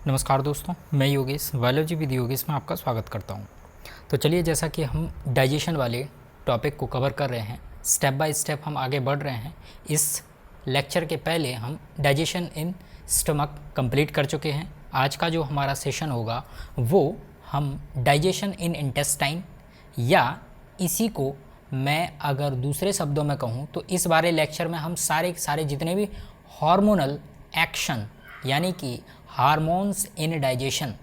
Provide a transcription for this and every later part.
नमस्कार दोस्तों, मैं योगेश बायोलॉजी विद योगेश में आपका स्वागत करता हूं। तो चलिए, जैसा कि हम डाइजेशन वाले टॉपिक को कवर कर रहे हैं, स्टेप बाय स्टेप हम आगे बढ़ रहे हैं। इस लेक्चर के पहले हम डाइजेशन इन स्टमक कंप्लीट कर चुके हैं। आज का जो हमारा सेशन होगा वो हम डाइजेशन इन इंटेस्टाइन, या इसी को मैं अगर दूसरे शब्दों में कहूँ तो इस बारे लेक्चर में हम सारे जितने भी हार्मोनल एक्शन यानी कि हार्मोन्स इन डाइजेशन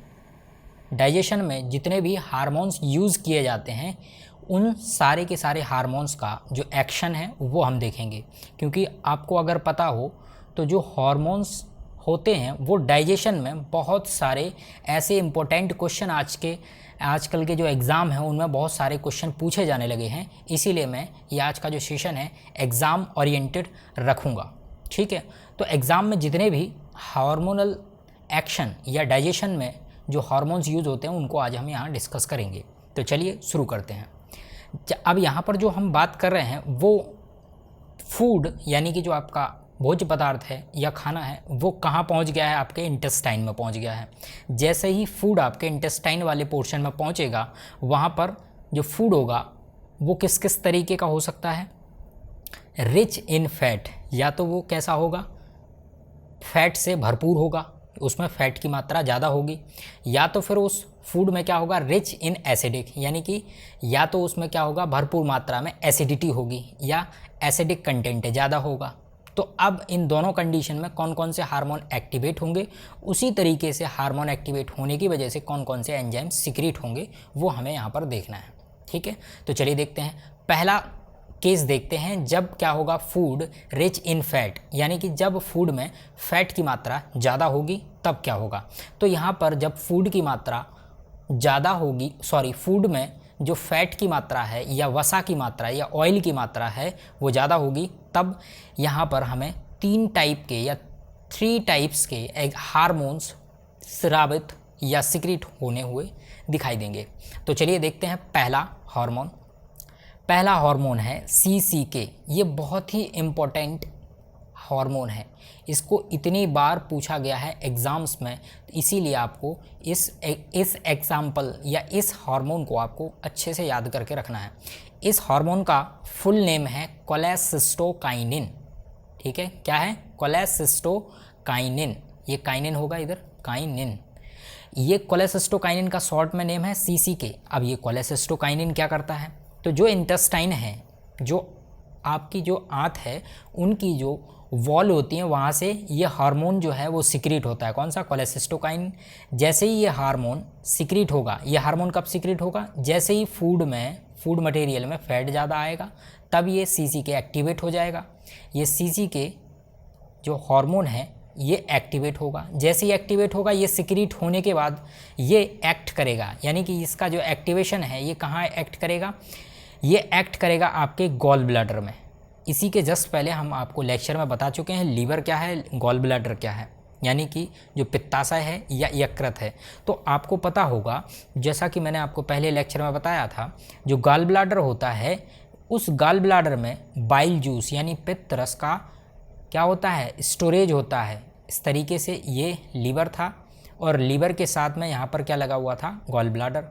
में जितने भी हार्मोन्स यूज़ किए जाते हैं उन सारे के सारे हार्मोन्स का जो एक्शन है वो हम देखेंगे। क्योंकि आपको अगर पता हो तो जो हार्मोन्स होते हैं वो डाइजेशन में बहुत सारे ऐसे इम्पोर्टेंट क्वेश्चन आजकल के जो एग्ज़ाम हैं उनमें बहुत सारे क्वेश्चन पूछे जाने लगे हैं। इसीलिए मैं ये आज का जो सेशन है एग्ज़ाम ओरिएंटेड रखूँगा। ठीक है, तो एग्ज़ाम में जितने भी हार्मोनल एक्शन या डाइजेशन में जो हार्मोन्स यूज़ होते हैं उनको आज हम यहाँ डिस्कस करेंगे। तो चलिए शुरू करते हैं। अब यहाँ पर जो हम बात कर रहे हैं वो फूड यानी कि जो आपका भोज्य पदार्थ है या खाना है वो कहाँ पहुँच गया है, आपके इंटेस्टाइन में पहुँच गया है। जैसे ही फूड आपके इंटेस्टाइन वाले पोर्शन में पहुँचेगा, वहाँ पर जो फूड होगा वो किस किस तरीके का हो सकता है, रिच इन फैट, या तो वो कैसा होगा, फैट से भरपूर होगा, उसमें फ़ैट की मात्रा ज़्यादा होगी, या तो फिर उस फूड में क्या होगा, रिच इन एसिडिक, यानी कि या तो उसमें क्या होगा, भरपूर मात्रा में एसिडिटी होगी या एसिडिक कंटेंट ज़्यादा होगा। तो अब इन दोनों कंडीशन में कौन कौन से हार्मोन एक्टिवेट होंगे, उसी तरीके से हार्मोन एक्टिवेट होने की वजह से कौन कौन से एंजाइम सिक्रीट होंगे वो हमें यहाँ पर देखना है। ठीक है, तो चलिए देखते हैं। पहला केस देखते हैं, जब क्या होगा, फूड रिच इन फैट, यानी कि जब फूड में फ़ैट की मात्रा ज़्यादा होगी तब क्या होगा। तो यहाँ पर जब फूड की मात्रा ज़्यादा होगी, फूड में जो फ़ैट की मात्रा है या वसा की मात्रा या ऑयल की मात्रा है वो ज़्यादा होगी, तब यहाँ पर हमें 3 टाइप के या 3 टाइप्स के हार्मोन्स स्रावित या सिक्रीट होने हुए दिखाई देंगे। तो चलिए देखते हैं। पहला हार्मोन है CCK। ये बहुत ही इम्पोर्टेंट हार्मोन है, इसको इतनी बार पूछा गया है एग्ज़ाम्स में, इसीलिए आपको इस एग्जाम्पल या इस हार्मोन को आपको अच्छे से याद करके रखना है। इस हार्मोन का फुल नेम है कोलेसिस्टोकाइनिन। ठीक है, क्या है, कोलेसिस्टोकाइनिन। ये काइनिन होगा इधर, काइनिन। ये कोलेसिस्टोकाइनिन का शॉर्ट में नेम है CCK। अब ये कोलेसिस्टोकाइनिन क्या करता है, तो जो इंटेस्टाइन है, जो आपकी जो आंत है, उनकी जो वॉल होती है वहाँ से ये हार्मोन जो है वो सिक्रीट होता है। कौन सा, कोलेसिस्टोकाइन। जैसे ही ये हार्मोन सिक्रीट होगा, ये हार्मोन कब सिक्रीट होगा, जैसे ही फूड मटेरियल में फैट ज़्यादा आएगा तब ये CCK एक्टिवेट हो जाएगा। ये CCK जो हार्मोन है ये एक्टिवेट होगा। जैसे ही एक्टिवेट होगा, ये सिक्रीट होने के बाद ये एक्ट करेगा, यानी कि इसका जो एक्टिवेशन है ये कहाँ एक्ट करेगा, ये एक्ट करेगा आपके गॉल ब्लैडर में। इसी के जस्ट पहले हम आपको लेक्चर में बता चुके हैं लीवर क्या है, गॉल ब्लैडर क्या है, यानी कि जो पित्ताशय है या यकृत है। तो आपको पता होगा, जैसा कि मैंने आपको पहले लेक्चर में बताया था, जो गॉल ब्लैडर होता है उस गॉल ब्लैडर में बाइल जूस यानी पित्त रस का क्या होता है, स्टोरेज होता है। इस तरीके से ये लीवर था और लीवर के साथ में यहाँ पर क्या लगा हुआ था, गॉल ब्लैडर।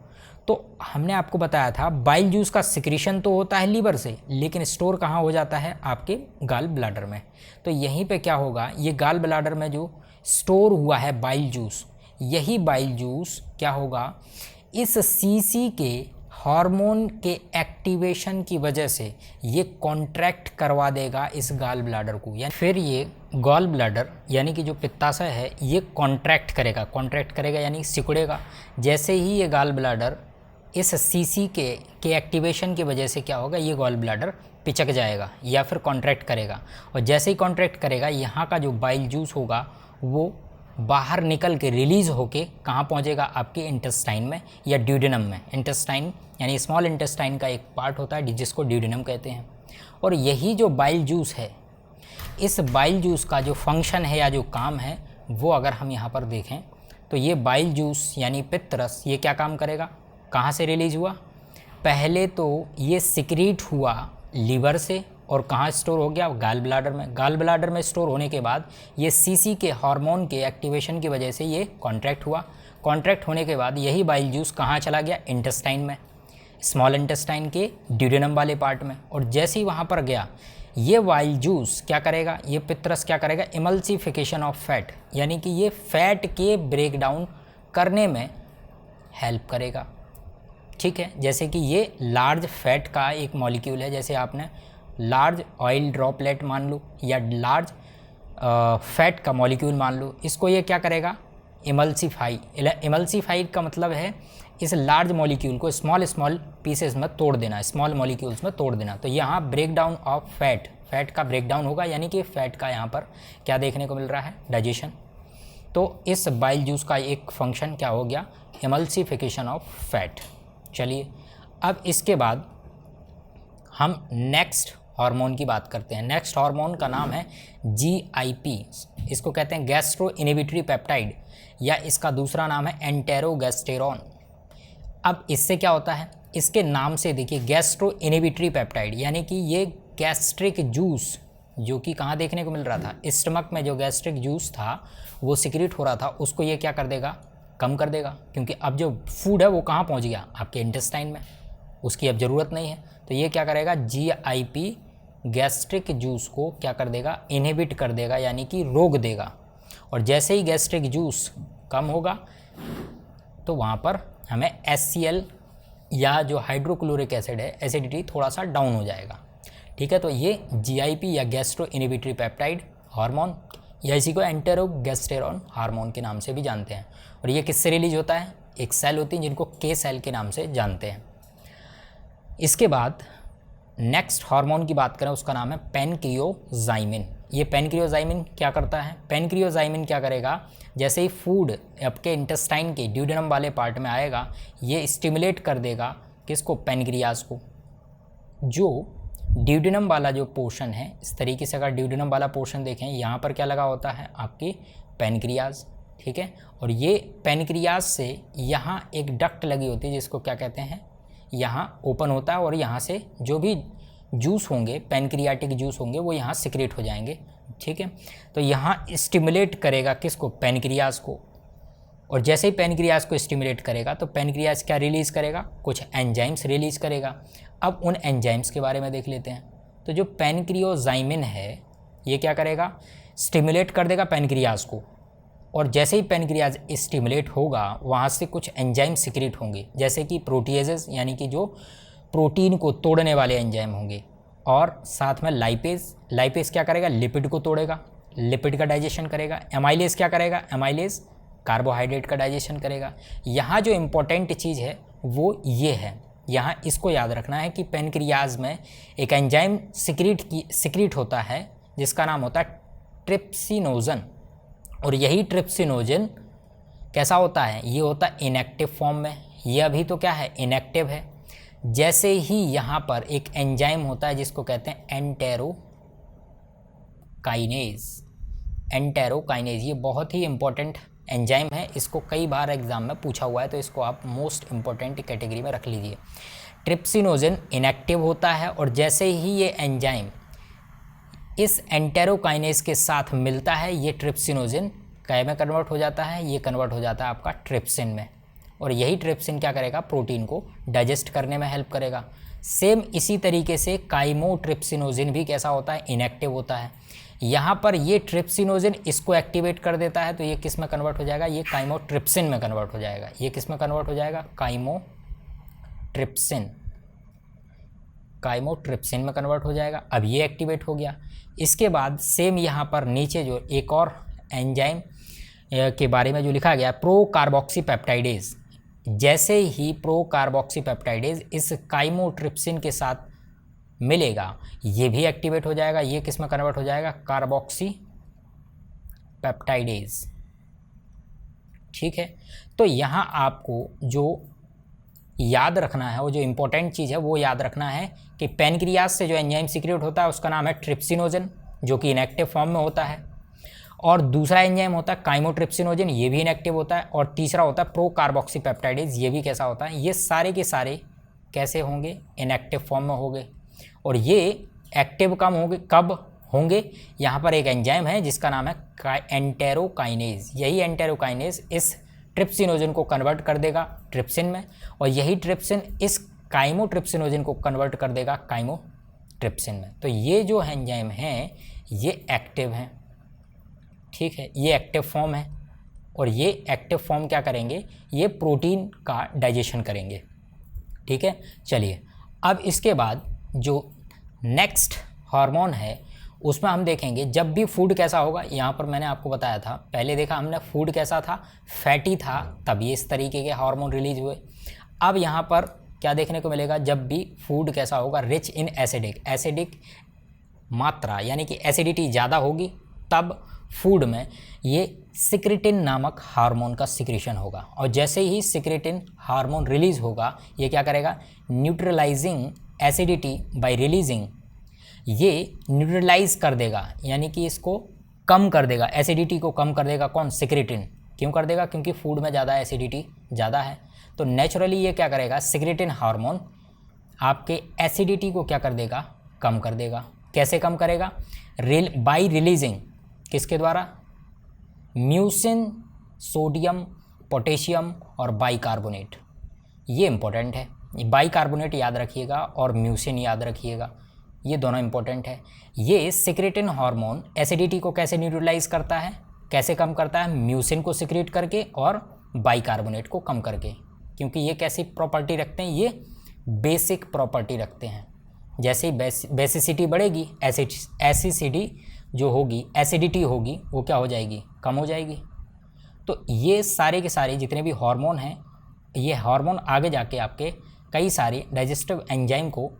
तो हमने आपको बताया था बाइल जूस का सिक्रीशन तो होता है लीवर से, लेकिन स्टोर कहाँ हो जाता है, आपके गॉल ब्लैडर में। तो यहीं पे क्या होगा, ये गॉल ब्लैडर में जो स्टोर हुआ है बाइल जूस, यही बाइल जूस क्या होगा, इस CCK हार्मोन के एक्टिवेशन की वजह से ये कॉन्ट्रैक्ट करवा देगा इस गॉल ब्लैडर को, या फिर ये गॉल ब्लैडर यानी कि जो पित्ताशय है ये कॉन्ट्रैक्ट करेगा यानी सिकुड़ेगा। जैसे ही ये गॉल ब्लैडर इस CCK के एक्टिवेशन की वजह से क्या होगा, ये गॉल ब्लैडर पिचक जाएगा या फिर कॉन्ट्रैक्ट करेगा, और जैसे ही कॉन्ट्रैक्ट करेगा यहाँ का जो बाइल जूस होगा वो बाहर निकल के रिलीज़ होके कहाँ पहुँचेगा, आपके इंटेस्टाइन में या ड्यूडेनम में। इंटेस्टाइन यानी स्मॉल इंटेस्टाइन का एक पार्ट होता है जिसको ड्यूडेनम कहते हैं। और यही जो बाइल जूस है, इस बाइल जूस का जो फंक्शन है या जो काम है वो अगर हम यहाँ पर देखें तो ये बाइल जूस यानी पित्त रस ये क्या काम करेगा, कहाँ से रिलीज़ हुआ, पहले तो ये सिक्रीट हुआ लीवर से, और कहाँ स्टोर हो गया, गाल ब्लाडर में। गाल ब्लाडर में स्टोर होने के बाद ये सीसी के हार्मोन के एक्टिवेशन की वजह से ये कॉन्ट्रैक्ट हुआ। कॉन्ट्रैक्ट होने के बाद यही बाइल जूस कहाँ चला गया, इंटेस्टाइन में, स्मॉल इंटेस्टाइन के ड्यूडेनम वाले पार्ट में। और जैसे ही वहाँ पर गया ये बाइल जूस क्या करेगा, ये पित्रस क्या करेगा, इमल्सिफिकेशन ऑफ फैट, यानी कि ये फैट के ब्रेक डाउन करने में हेल्प करेगा। ठीक है, जैसे कि ये लार्ज फैट का एक मॉलिक्यूल है, जैसे आपने लार्ज ऑयल ड्रॉपलेट मान लो या लार्ज फैट का मॉलिक्यूल मान लो, इसको ये क्या करेगा, इमल्सीफाइड का मतलब है इस लार्ज मॉलिक्यूल को स्मॉल पीसेस में तोड़ देना, स्मॉल मॉलिक्यूल्स में तोड़ देना। तो यहाँ ब्रेक डाउन ऑफ फैट का ब्रेक डाउन होगा, यानी कि फैट का यहाँ पर क्या देखने को मिल रहा है, डाइजेशन। तो इस बाइल जूस का एक फंक्शन क्या हो गया, इमल्सिफिकेशन ऑफ फैट। चलिए अब इसके बाद हम नेक्स्ट हार्मोन की बात करते हैं। नेक्स्ट हार्मोन का नाम है GIP, इसको कहते हैं गैस्ट्रो इनहिबिटरी पेप्टाइड, या इसका दूसरा नाम है एंटेरोगेस्टेरॉन। अब इससे क्या होता है, इसके नाम से देखिए गैस्ट्रो इनहिबिटरी पेप्टाइड, यानी कि ये गैस्ट्रिक जूस जो कि कहाँ देखने को मिल रहा था, स्टमक में जो गैस्ट्रिक जूस था वो सिक्रीट हो रहा था, उसको ये क्या कर देगा, कम कर देगा, क्योंकि अब जो फूड है वो कहाँ पहुँच गया, आपके इंटेस्टाइन में, उसकी अब ज़रूरत नहीं है। तो ये क्या करेगा, GIP गैस्ट्रिक जूस को क्या कर देगा, इनहिबिट कर देगा, यानी कि रोक देगा। और जैसे ही गैस्ट्रिक जूस कम होगा तो वहाँ पर हमें HCl या जो हाइड्रोक्लोरिक एसिड है, एसिडिटी थोड़ा सा डाउन हो जाएगा। ठीक है, तो ये GIP या गैस्ट्रो इनहिबिटरी पेप्टाइड हार्मोन, या इसी को एंटेरोगेस्टेरॉन हार्मोन के नाम से भी जानते हैं। और ये किससे रिलीज होता है, एक सेल होती है जिनको K सेल के नाम से जानते हैं। इसके बाद नेक्स्ट हार्मोन की बात करें, उसका नाम है पैनक्रियोजाइमिन। ये पैनक्रियोजाइमिन क्या करता है, पैनक्रियोजाइमिन क्या करेगा, जैसे ही फूड आपके इंटेस्टाइन के ड्यूडेनम वाले पार्ट में आएगा, ये स्टिमुलेट कर देगा किसको, पैनक्रियाज को। जो ड्यूडेनम वाला जो पोर्शन है, इस तरीके से अगर ड्यूडेनम वाला पोर्शन देखें, यहाँ पर क्या लगा होता है, आपकी पैनक्रियाज। ठीक है, और ये पैनक्रियाज से यहाँ एक डक्ट लगी होती है जिसको क्या कहते हैं, यहाँ ओपन होता है, और यहाँ से जो भी जूस होंगे, पैनक्रियाटिक जूस होंगे, वो यहाँ सिक्रेट हो जाएंगे। ठीक है, तो यहाँ स्टिमुलेट करेगा किसको, पैनक्रियाज को। और जैसे ही पैनक्रियाज को स्टिमुलेट करेगा तो पैनक्रियाज क्या रिलीज़ करेगा, कुछ एंजाइम्स रिलीज़ करेगा। अब उन एंजाइम्स के बारे में देख लेते हैं। तो जो पैनक्रियोजाइमिन है ये क्या करेगा, स्टिमुलेट कर देगा पैनक्रियाज को, और जैसे ही पैनक्रियाज स्टिमुलेट होगा वहाँ से कुछ एंजाइम सिक्रेट होंगे, जैसे कि प्रोटीएजेस, यानी कि जो प्रोटीन को तोड़ने वाले एंजाइम होंगे, और साथ में लाइपेज क्या करेगा, लिपिड को तोड़ेगा, लिपिड का डाइजेशन करेगा। एमाइलेज क्या करेगा, एमाइलेज कार्बोहाइड्रेट का डाइजेशन करेगा। यहाँ जो इम्पोर्टेंट चीज़ है वो ये है, यहाँ इसको याद रखना है कि पैनक्रियाज में एक एंजाइम सिक्रीट होता है जिसका नाम होता है ट्रिप्सिनोजन। और यही ट्रिप्सिनोजन कैसा होता है, ये होता है इनएक्टिव फॉर्म में। ये अभी तो क्या है, इनएक्टिव है। जैसे ही यहाँ पर एक एंजाइम होता है जिसको कहते हैं एंटेरोकाइनेज, ये बहुत ही इंपॉर्टेंट एंजाइम है, इसको कई बार एग्जाम में पूछा हुआ है, तो इसको आप मोस्ट इंपॉर्टेंट कैटेगरी में रख लीजिए। ट्रिप्सिनोजन इनएक्टिव होता है, और जैसे ही ये एंजाइम इस एंटेरोकाइनेज के साथ मिलता है, ये ट्रिप्सिनोजन कै में कन्वर्ट हो जाता है, ये कन्वर्ट हो जाता है आपका ट्रिप्सिन में। और यही ट्रिप्सिन क्या करेगा, प्रोटीन को डाइजेस्ट करने में हेल्प करेगा। सेम इसी तरीके से काइमोट्रिप्सिनोजन भी कैसा होता है, इनएक्टिव होता है। यहाँ पर ये ट्रिप्सिनोजन इसको एक्टिवेट कर देता है, तो ये किस में कन्वर्ट हो जाएगा, ये काइमोट्रिप्सिन में कन्वर्ट हो जाएगा। ये किस में कन्वर्ट हो जाएगा, काइमोट्रिप्सिन में कन्वर्ट हो जाएगा। अब ये एक्टिवेट हो गया। इसके बाद सेम यहाँ पर नीचे जो एक और एंजाइम के बारे में जो लिखा गया, प्रोकार्बोक्सीपेप्टाइडेज। जैसे ही प्रोकार्बोक्सीपेप्टाइडेज इस काइमोट्रिप्सिन के साथ मिलेगा, ये भी एक्टिवेट हो जाएगा। ये किस में कन्वर्ट हो जाएगा, कार्बोक्सीपेप्टाइडेज। ठीक है, तो यहाँ आपको जो याद रखना है, वो जो इम्पोर्टेंट चीज़ है वो याद रखना है कि पैनक्रियाज से जो एंजाइम सिक्रेट होता है उसका नाम है ट्रिप्सिनोजन, जो कि इनएक्टिव फॉर्म में होता है। और दूसरा एंजाइम होता है काइमोट्रिप्सिनोजन, ये भी इनएक्टिव होता है। और तीसरा होता है प्रोकार्बोक्सीपेप्टाइडेज, ये भी कैसा होता है, ये सारे के सारे कैसे होंगे, इनएक्टिव फॉर्म में होंगे। और ये एक्टिव कब होंगे, यहाँ पर एक एंजाइम है जिसका नाम है एंटेरोकाइनेज। यही एंटेरोकाइनेज इस ट्रिप्सिनोजन को कन्वर्ट कर देगा ट्रिप्सिन में, और यही ट्रिप्सिन इस काइमोट्रिप्सिनोजन को कन्वर्ट कर देगा काइमोट्रिप्सिन में। तो ये जो एंजाइम हैं ये एक्टिव हैं, ठीक है, ये एक्टिव फॉर्म है, और ये एक्टिव फॉर्म क्या करेंगे, ये प्रोटीन का डाइजेशन करेंगे, ठीक है। चलिए अब इसके बाद जो नेक्स्ट हार्मोन है उसमें हम देखेंगे जब भी फूड कैसा होगा। यहाँ पर मैंने आपको बताया था, पहले देखा हमने फूड कैसा था, फैटी था, तभी इस तरीके के हार्मोन रिलीज हुए। अब यहाँ पर क्या देखने को मिलेगा, जब भी फूड कैसा होगा, रिच इन एसिडिक मात्रा यानी कि एसिडिटी ज़्यादा होगी, तब फूड में ये सिक्रेटिन नामक हार्मोन का सिक्रेशन होगा, और जैसे ही सिक्रेटिन हार्मोन रिलीज़ होगा ये क्या करेगा, न्यूट्रलाइजिंग एसिडिटी बाय रिलीजिंग, ये न्यूट्रलाइज कर देगा यानी कि इसको कम कर देगा, एसिडिटी को कम कर देगा। कौन, सिक्रेटिन। क्यों कर देगा, क्योंकि फूड में ज़्यादा एसिडिटी ज़्यादा है, तो नेचुरली ये क्या करेगा, सिक्रेटिन हार्मोन आपके एसिडिटी को क्या कर देगा, कम कर देगा। कैसे कम करेगा, बाय रिलीजिंग, किसके द्वारा, म्यूसिन, सोडियम, पोटेशियम और बाइकार्बोनेट। ये इंपॉर्टेंट है, बाइकार्बोनेट याद रखिएगा और म्यूसिन याद रखिएगा, ये दोनों इंपॉर्टेंट है। ये सिक्रेटिन हार्मोन एसिडिटी को कैसे न्यूट्रलाइज करता है, कैसे कम करता है, म्यूसिन को सिक्रेट करके और बाइकार्बोनेट को कम करके। क्योंकि ये कैसी प्रॉपर्टी रखते हैं, ये बेसिक प्रॉपर्टी रखते हैं। जैसे ही बेसिसिटी बढ़ेगी, एसिडिटी जो होगी, एसिडिटी होगी, वो क्या हो जाएगी, कम हो जाएगी। तो ये सारे के सारे जितने भी हार्मोन हैं, ये हार्मोन आगे जाके आपके कई सारे डाइजेस्टिव एंजाइम को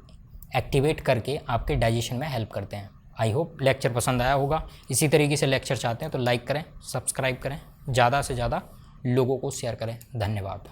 एक्टिवेट करके आपके डाइजेशन में हेल्प करते हैं। आई होप लेक्चर पसंद आया होगा। इसी तरीके से लेक्चर चाहते हैं तो लाइक करें, सब्सक्राइब करें, ज़्यादा से ज़्यादा लोगों को शेयर करें। धन्यवाद।